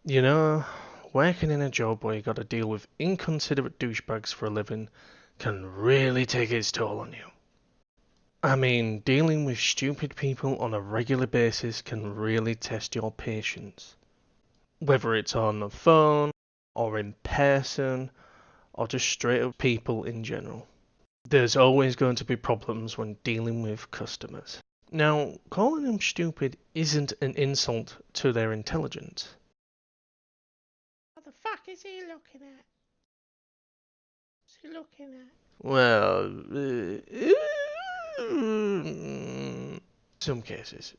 You know, working in a job where you gotta deal with inconsiderate douchebags for a living can really take its toll on you. I mean, dealing with stupid people on a regular basis can really test your patience. Whether it's on the phone, or in person, or just straight up people in general. There's always going to be problems when dealing with customers. Now, calling them stupid isn't an insult to their intelligence. What the fuck is he looking at? What's he looking at? Well, some cases.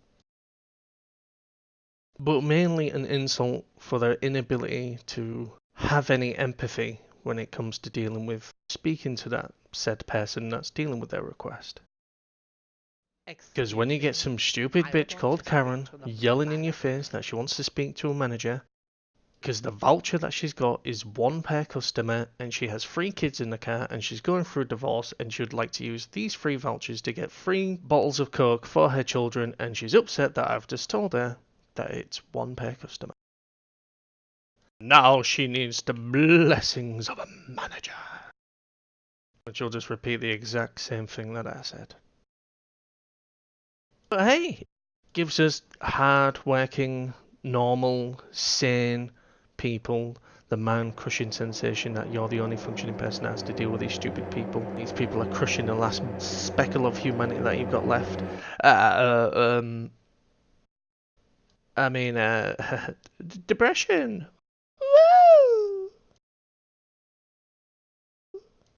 But mainly an insult for their inability to have any empathy when it comes to dealing with speaking to that said person that's dealing with their request. Because when you get some stupid bitch called Karen yelling in your face that she wants to speak to a manager, because the voucher that she's got is one per customer and she has 3 kids in the car and she's going through a divorce and she would like to use these 3 vouchers to get 3 bottles of Coke for her children, and she's upset that I've just told her that it's one per customer. Now she needs the blessings of a manager. And she'll just repeat the exact same thing that I said. But hey, gives us hard-working, normal, sane people the man-crushing sensation that you're the only functioning person that has to deal with these stupid people. These people are crushing the last speckle of humanity that you've got left. I mean, depression. Woo!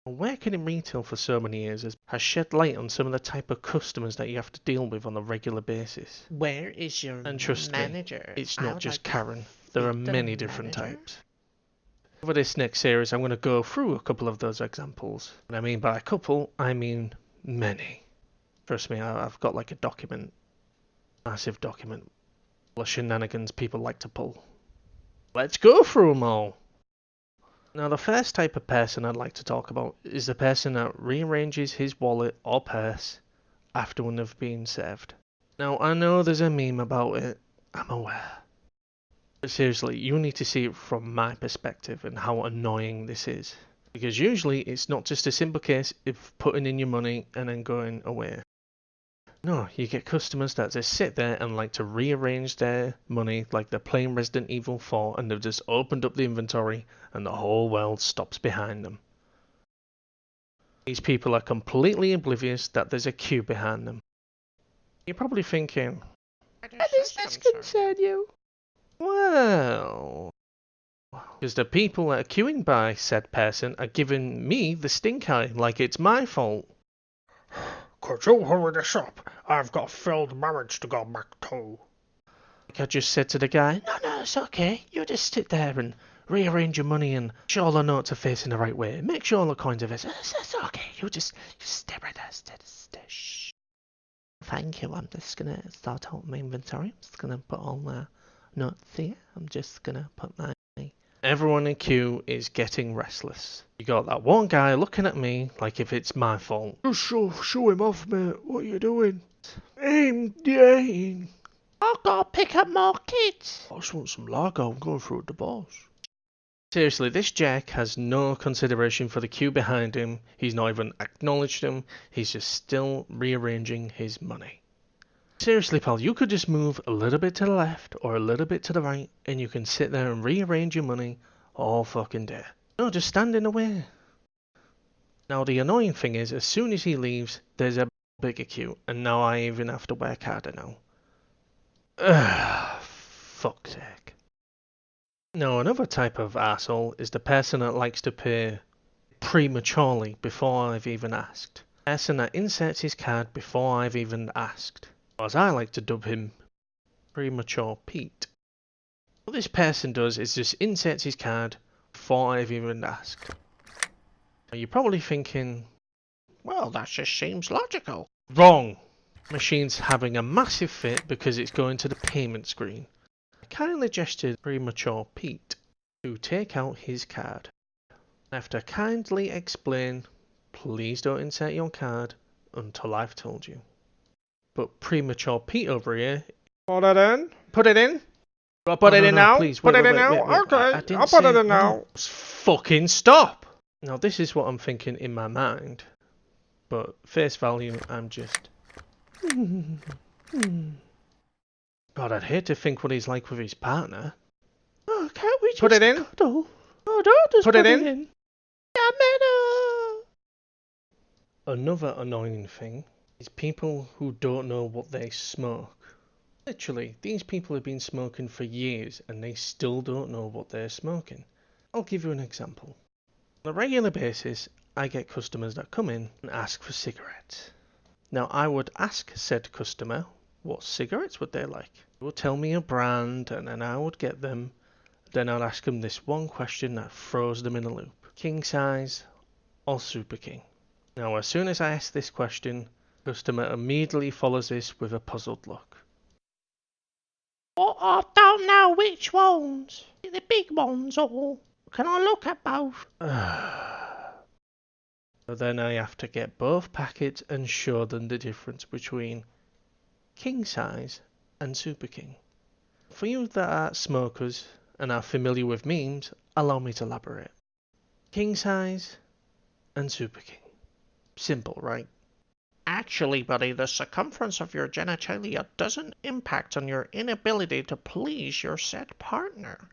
Working in retail for so many years has shed light on some of the type of customers that you have to deal with on a regular basis. Where is your And trust manager? me, it's not just like Karen. There are speak to many the different manager. types. Over this next series, I'm going to go through a couple of those examples. And I mean by a couple, I mean many. Trust me, I've got like a document, massive document, full of shenanigans people like to pull. Let's go through them all. Now, the first type of person I'd like to talk about is the person that rearranges his wallet or purse after one have been served. Now, I know there's a meme about it, I'm aware. But seriously, you need to see it from my perspective and how annoying this is. Because usually it's not just a simple case of putting in your money and then going away. No, you get customers that just sit there and like to rearrange their money like they're playing Resident Evil 4 and they've just opened up the inventory and the whole world stops behind them. These people are completely oblivious that there's a queue behind them. You're probably thinking, how does this concern you? Well, because the people that are queuing by said person are giving me the stink eye like it's my fault. Could you hurry this up? I've got a failed marriage to go back to. Like I just said to the guy, no, it's okay. You just sit there and rearrange your money and make sure all the notes are facing the right way. Make sure all the coins are facing. It's okay. You just stay right there. Shh. Thank you. I'm just gonna start out my inventory. I'm just gonna put all the notes here. I'm just gonna put my. Everyone in queue is getting restless. You got that one guy looking at me like if it's my fault. Just show him off, mate. What are you doing? I'm dying. I've got to pick up more kids. I just want some lager. I'm going through a divorce. Seriously, this Jack has no consideration for the queue behind him. He's not even acknowledged him. He's just still rearranging his money. Seriously, pal, you could just move a little bit to the left or a little bit to the right and you can sit there and rearrange your money all fucking day. No, just stand in the way. Now, the annoying thing is, as soon as he leaves, there's a bigger queue, and now I even have to work harder now. Ugh, fuck's sake. Now, another type of arsehole is the person that likes to pay prematurely before I've even asked. The person that inserts his card before I've even asked. As I like to dub him, Premature Pete. What this person does is just inserts his card before I've even asked. Now you're probably thinking, well, that just seems logical. Wrong! Machine's having a massive fit because it's going to the payment screen. I kindly gestured Premature Pete to take out his card. I have to kindly explain, please don't insert your card until I've told you. But Premature Pete over here, put it in. Do I put it in now? Please, put wait, it in wait, now? wait, wait. Okay, I didn't I'll put say it in no. now. Fucking stop! Now, this is what I'm thinking in my mind. But face value, I'm just... God, I'd hate to think what he's like with his partner. Oh, can't we just Put it in? cuddle? Oh, don't just Put it in? Another annoying thing is people who don't know what they smoke. Literally, these people have been smoking for years and they still don't know what they're smoking. I'll give you an example. On a regular basis, I get customers that come in and ask for cigarettes. Now, I would ask said customer what cigarettes would they like. They would tell me a brand and then I would get them. Then I'd ask them this one question that throws them in a loop. King size or Super King? Now, as soon as I ask this question, customer immediately follows this with a puzzled look. Oh, I don't know which ones. The big ones or can I look at both? So then I have to get both packets and show them the difference between king size and Super King. For you that are smokers and are familiar with memes, allow me to elaborate. King size and Super King. Simple, right? Actually, buddy, the circumference of your genitalia doesn't impact on your inability to please your said partner.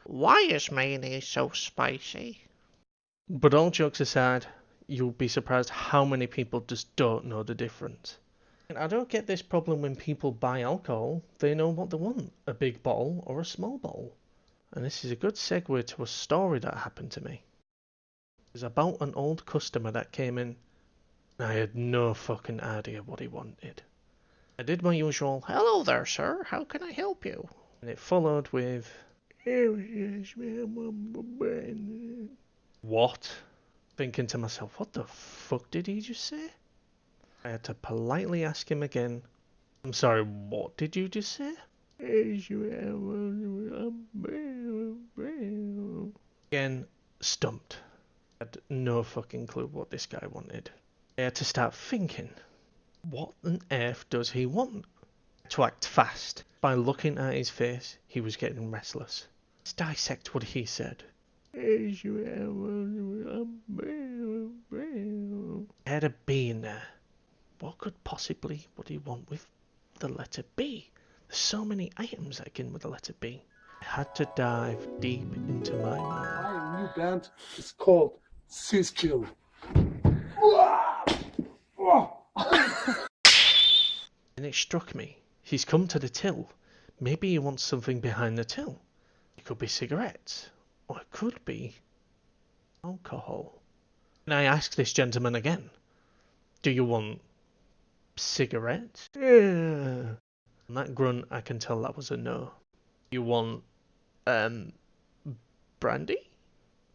Why is mayonnaise so spicy? But all jokes aside, you'll be surprised how many people just don't know the difference. And I don't get this problem when people buy alcohol. They know what they want, a big bottle or a small bottle. And this is a good segue to a story that happened to me. It was about an old customer that came in. I had no fucking idea what he wanted. I did my usual, Hello there, sir. How can I help you? and it followed with, what? Thinking to myself, what the fuck did he just say? I had to politely ask him again, I'm sorry, what did you just say? Again, stumped. I had no fucking clue what this guy wanted. I had to start thinking, what on earth does he want? To act fast. By looking at his face, he was getting restless. Let's dissect what he said. I had a B in there. What could possibly would he want with the letter B? There's so many items that begin with the letter B. I had to dive deep into my mind. My new band is called Siskill. And it struck me. He's come to the till. Maybe he wants something behind the till. It could be cigarettes. Or it could be alcohol. And I asked this gentleman again. Do you want cigarettes? Yeah. And that grunt, I can tell that was a no. You want, brandy?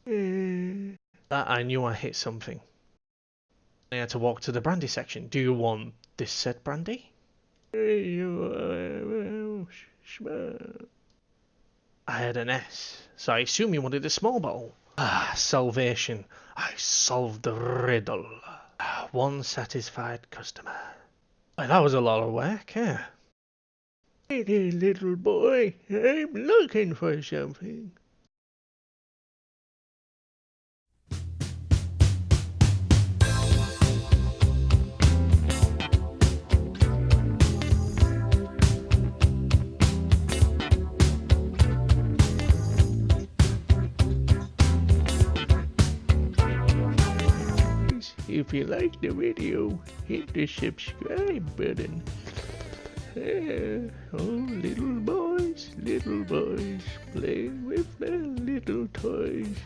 That I knew I hit something. I had to walk to the brandy section. Do you want this said brandy? I had an S, so I assume you wanted a small bottle. Ah, salvation. I solved the riddle. One satisfied customer. Well, that was a lot of work, yeah. Hey, little boy, I'm looking for something. If you like the video, hit the subscribe button. Oh, little boys, playing with their little toys.